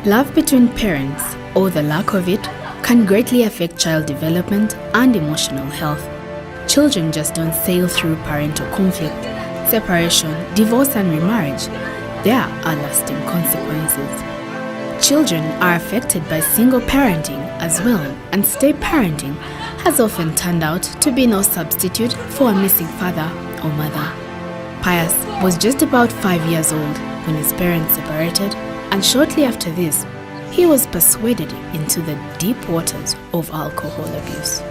Love between parents, or the lack of it, can greatly affect child development and emotional health. Children just don't sail through parental conflict, separation, divorce, and remarriage. There are lasting consequences. Children are affected by single parenting as well, and step parenting has often turned out to be no substitute for a missing father or mother. Puis was just about 5 years old when his parents separated, and shortly after this, he was persuaded into the deep waters of alcohol abuse.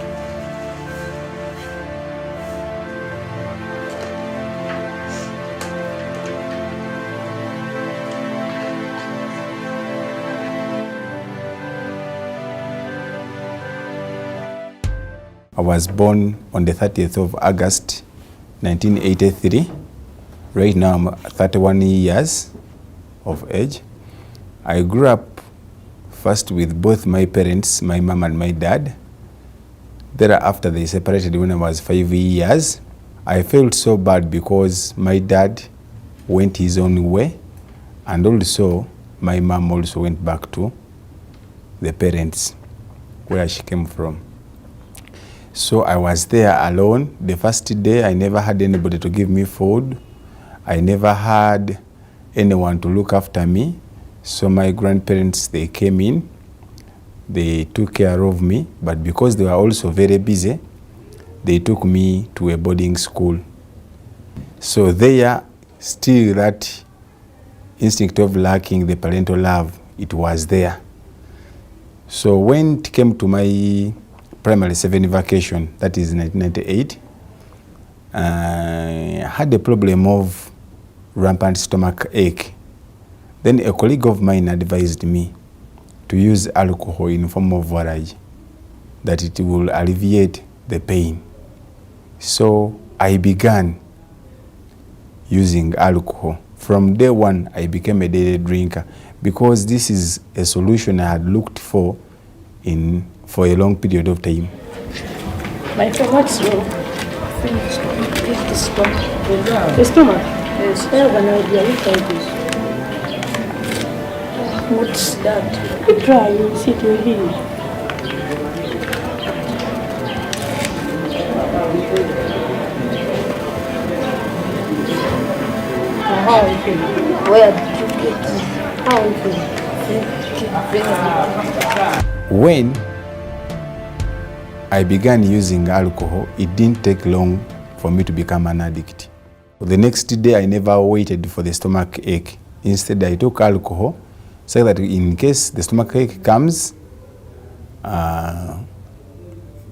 I was born on the 30th of August 1983. Right now I'm 31 years of age. I grew up first with both my parents, my mom and my dad. Thereafter they separated when I was 5 years. I felt so bad because my dad went his own way, and also my mom also went back to the parents where she came from. So I was there alone. The first day I never had anybody to give me food. I never had anyone to look after me. So my grandparents, they came in, they took care of me, but because they were also very busy, they took me to a boarding school. So there, still that instinct of lacking the parental love, it was there. So when it came to my primary 7 vacation, that is 1998, I had a problem of rampant stomach ache. Then a colleague of mine advised me to use alcohol in form of warrage, that it will alleviate the pain. So I began using alcohol. From day one, I became a daily drinker because this is a solution I had looked for a long period of time. My friend, what's wrong? The stomach. The stomach? Yes. I have an idea. Look like this. What's that? You try, you see it will heal. How are you feeling? Where did you get it? How are you feeling? When I began using alcohol, it didn't take long for me to become an addict. The next day, I never waited for the stomach ache. Instead, I took alcohol so that in case the stomach ache comes, the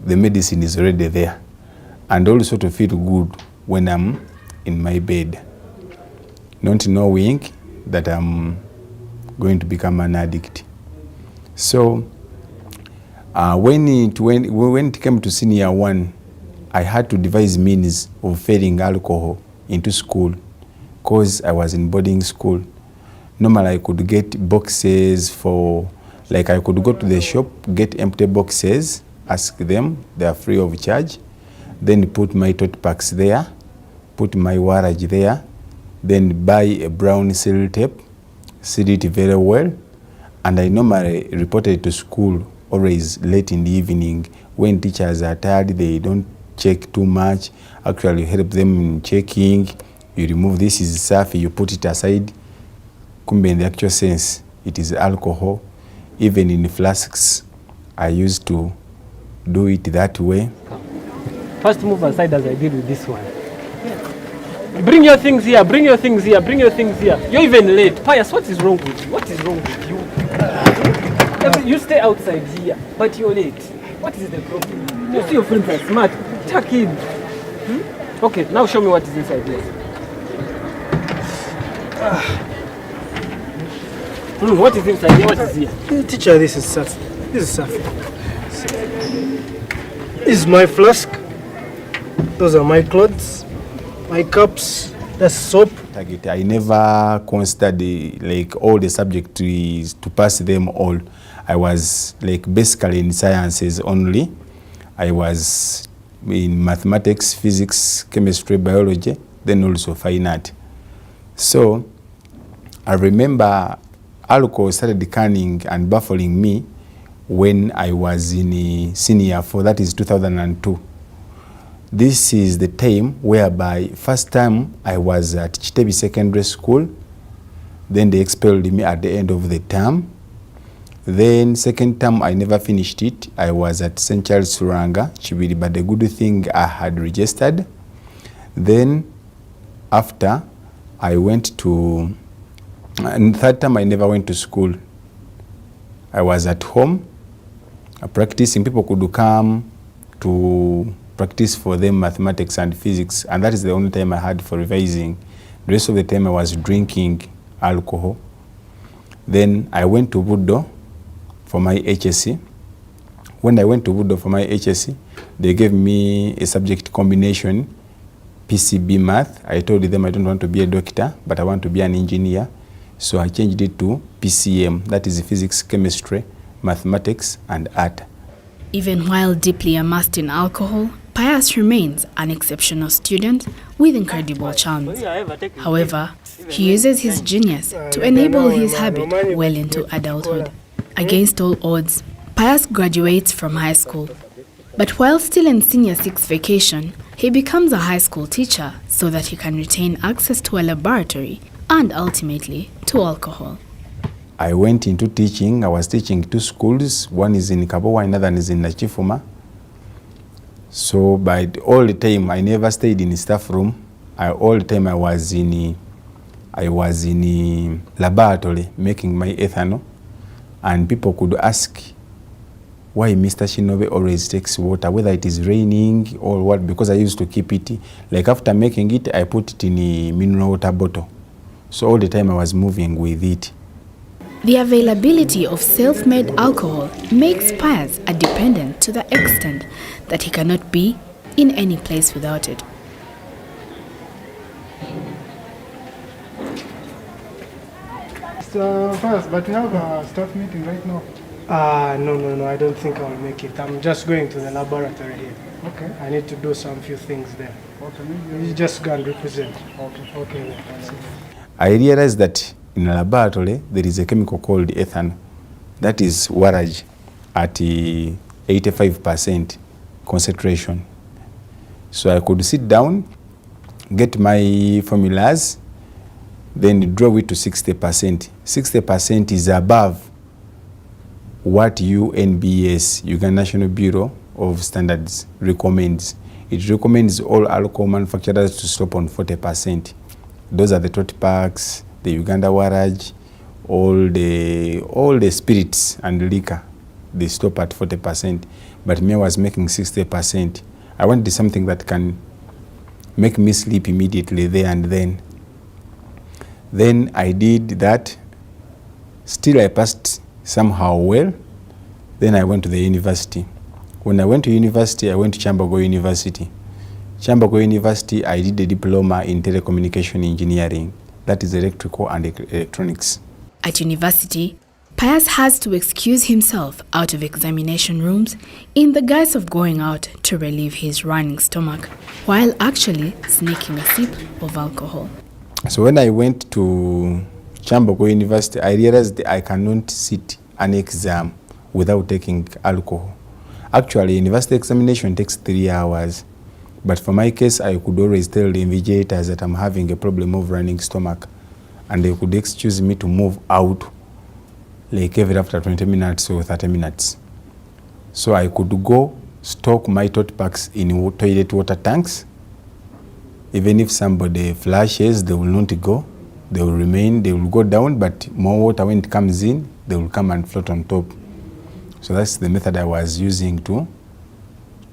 medicine is already there. And also to feel good when I'm in my bed, not knowing that I'm going to become an addict. So when it came to senior one, I had to devise means of failing alcohol into school because I was in boarding school. Normally I could get boxes for, like I could go to the shop, get empty boxes, ask them, they are free of charge, then put my tote packs there, put my warrage there, then buy a brown seal tape, seal it very well, and I normally reported to school always late in the evening. When teachers are tired, they don't check too much. Actually, you help them in checking. You remove this is surf, you put it aside. Kumbe, in the actual sense, it is alcohol. Even in flasks, I used to do it that way. First move aside as I did with this one. Bring your things here, bring your things here, bring your things here. You're even late. Puis, what is wrong with you? What is wrong with you? You stay outside here, but you're late. What is the problem? You see your friends are smart. Tuck in. Okay, now show me what is inside here. What is inside here? What is here? Teacher, this is surf. This is surf. This is my flask. Those are my clothes, my cups, that's soap. I never considered like all the subjects to pass them all. I was like basically in sciences only. I was in mathematics, physics, chemistry, biology, then also fine art. So I remember alcohol started cunning and baffling me when I was in senior 4, that is 2002. This is the time whereby first time I was at Chitebi Secondary School, then they expelled me at the end of the term. Then second term I never finished it. I was at St. Charles Suranga, Chibiri, but the good thing I had registered. Then after I went to, and third time I never went to school. I was at home practicing. People could come to practice for them mathematics and physics, and that is the only time I had for revising. The rest of the time I was drinking alcohol. Then I went to Budo for my HSC. When I went to Budo for my HSC, they gave me a subject combination, PCB math. I told them I don't want to be a doctor, but I want to be an engineer. So I changed it to PCM, that is physics, chemistry, mathematics, and art. Even while deeply immersed in alcohol, Pius remains an exceptional student with incredible charms. However, he uses his genius to enable his habit well into adulthood. Against all odds, Pius graduates from high school. But while still in senior 6 vacation, he becomes a high school teacher so that he can retain access to a laboratory and ultimately to alcohol. I went into teaching. I was teaching 2 schools. One is in Kabowa, another is in Nachifuma. So by all the time, I never stayed in the staff room. All the time I was in laboratory making my ethanol. And people could ask why Mr. Shinobe always takes water, whether it is raining or what, because I used to keep it. Like after making it, I put it in a mineral water bottle. So all the time I was moving with it. The availability of self-made alcohol makes Pius a dependent to the extent that he cannot be in any place without it. Pius, but you have a staff meeting right now. No, I don't think I'll make it. I'm just going to the laboratory here. Okay. I need to do some few things there. Okay, maybe You just go and represent. Okay. I realized that in a laboratory, there is a chemical called ethanol. That is warrage at 85% concentration. So I could sit down, get my formulas, then draw it to 60%. 60% is above what UNBS, Uganda National Bureau of Standards, recommends. It recommends all alcohol manufacturers to stop on 40%. Those are the tot packs, the Uganda Warrage, all the spirits and liquor, they stop at 40%. But me, I was making 60%. I wanted something that can make me sleep immediately there and then. Then I did that. Still I passed somehow well. Then I went to the university. When I went to university, I went to Chambogo University. Chambogo University, I did a diploma in telecommunication engineering. That is electrical and electronics. At university, Pius has to excuse himself out of examination rooms in the guise of going out to relieve his running stomach, while actually sneaking a sip of alcohol. So when I went to Chambogo University, I realized that I cannot sit an exam without taking alcohol. Actually, university examination takes 3 hours. But for my case, I could always tell the invigilators that I'm having a problem of running stomach. And they could excuse me to move out like every after 20 minutes or 30 minutes. So I could go stock my tot packs in toilet water tanks. Even if somebody flashes, they will not go. They will remain, they will go down, but more water when it comes in, they will come and float on top. So that's the method I was using to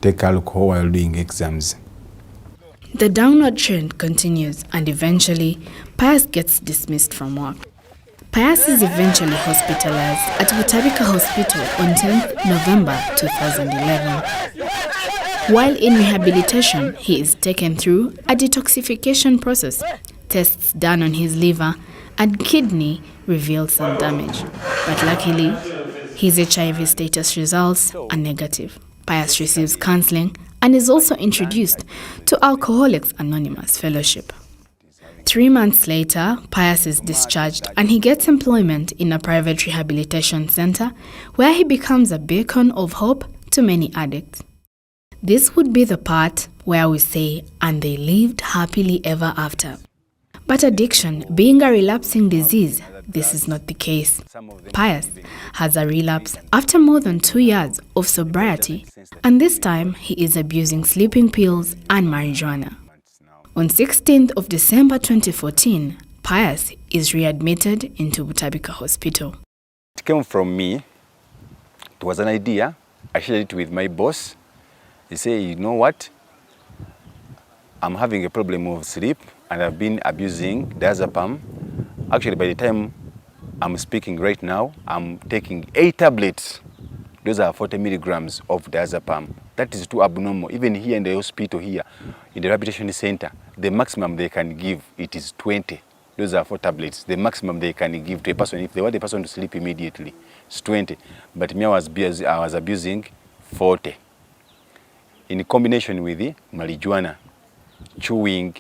take alcohol while doing exams. The downward trend continues, and eventually, Pius gets dismissed from work. Pius is eventually hospitalized at Butabika Hospital on 10th November 2011. While in rehabilitation, he is taken through a detoxification process. Tests done on his liver and kidney revealed some damage. But luckily, his HIV status results are negative. Pius receives counseling and is also introduced to Alcoholics Anonymous Fellowship. 3 months later, Pius is discharged and he gets employment in a private rehabilitation center where he becomes a beacon of hope to many addicts. This would be the part where we say, and they lived happily ever after. But addiction being a relapsing disease, this is not the case. Pius has a relapse after more than 2 years of sobriety, and this time he is abusing sleeping pills and marijuana. On 16th of December 2014, Pius is readmitted into Butabika Hospital. It came from me. It was an idea. I shared it with my boss. He said, you know what? I'm having a problem of sleep and I've been abusing diazepam. Actually, by the time I'm speaking right now, I'm taking 8 tablets. Those are 40 milligrams of diazepam. That is too abnormal. Even here in the hospital here, in the rehabilitation center, the maximum they can give, it is 20. Those are 4 tablets. The maximum they can give to a person, if they want the person to sleep immediately, is 20. But me, I was abusing 40. In combination with the marijuana, chewing.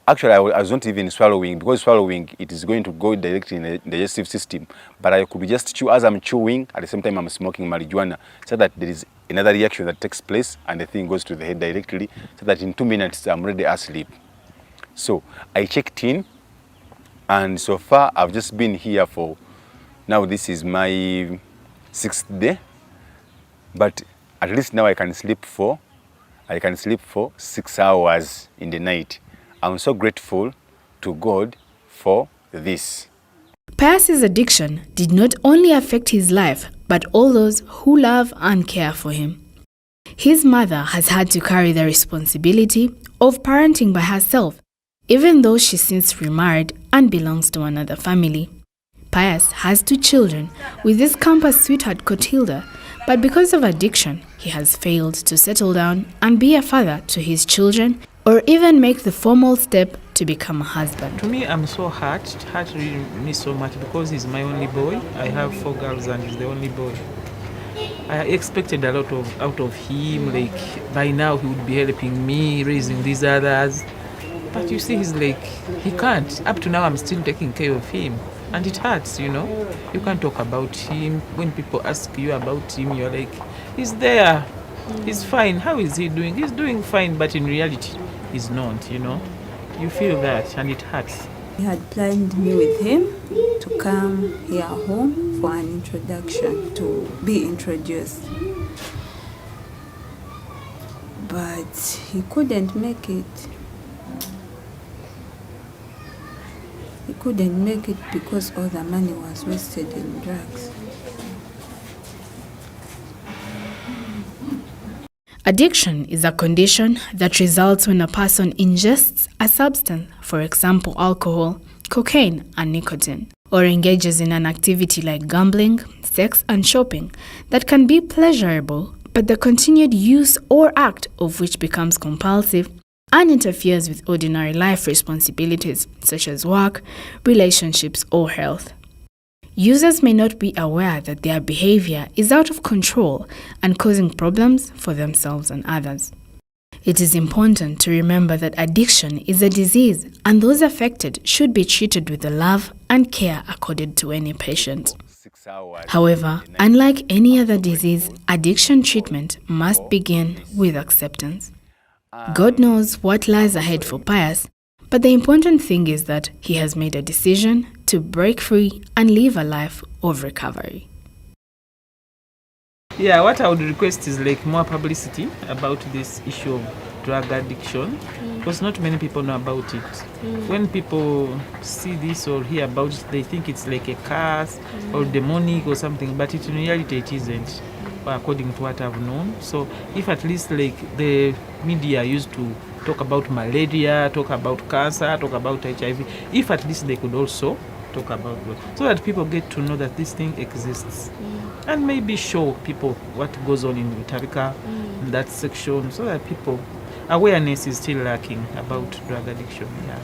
Actually, I was not even swallowing, because swallowing, it is going to go directly in the digestive system. But I could just chew as I'm chewing, at the same time I'm smoking marijuana, so that there is another reaction that takes place and the thing goes to the head directly, so that in 2 minutes I'm already asleep. So I checked in, and so far I've just been here for, now this is my 6th day, but at least now I can sleep for 6 hours in the night. I'm so grateful to God for this. Pius's addiction did not only affect his life, but all those who love and care for him. His mother has had to carry the responsibility of parenting by herself, even though she since remarried and belongs to another family. Pius has 2 children with his campus sweetheart Cotilda, but because of addiction, he has failed to settle down and be a father to his children, or even make the formal step to become a husband. To me, I'm so hurt. It hurt really me so much because he's my only boy. I have 4 girls and he's the only boy. I expected a lot out of him, like by now he would be helping me, raising these others. But you see, he's like, he can't. Up to now, I'm still taking care of him. And it hurts, you know. You can't talk about him. When people ask you about him, you're like, he's there. He's fine. How is he doing? He's doing fine, but in reality, he's not, you know. You feel that, and it hurts. He had planned me with him to come here home for an introduction, to be introduced. But he couldn't make it. He couldn't make it because all the money was wasted in drugs. Addiction is a condition that results when a person ingests a substance, for example, alcohol, cocaine, and nicotine, or engages in an activity like gambling, sex, and shopping that can be pleasurable, but the continued use or act of which becomes compulsive and interferes with ordinary life responsibilities such as work, relationships, or health. Users may not be aware that their behavior is out of control and causing problems for themselves and others. It is important to remember that addiction is a disease, and those affected should be treated with the love and care accorded to any patient. However, unlike any other disease, addiction treatment must begin with acceptance. God knows what lies ahead for Pius, but the important thing is that he has made a decision to break free and live a life of recovery. Yeah, what I would request is like more publicity about this issue of drug addiction, because not many people know about it. When people see this or hear about it, they think it's like a curse or demonic or something, but in reality it isn't, according to what I've known. So if at least like the media used to talk about malaria, talk about cancer, talk about HIV, if at least they could also talk about it, so that people get to know that this thing exists. And maybe show people what goes on in Butabika, in that section, so that people, awareness is still lacking about drug addiction. Yeah.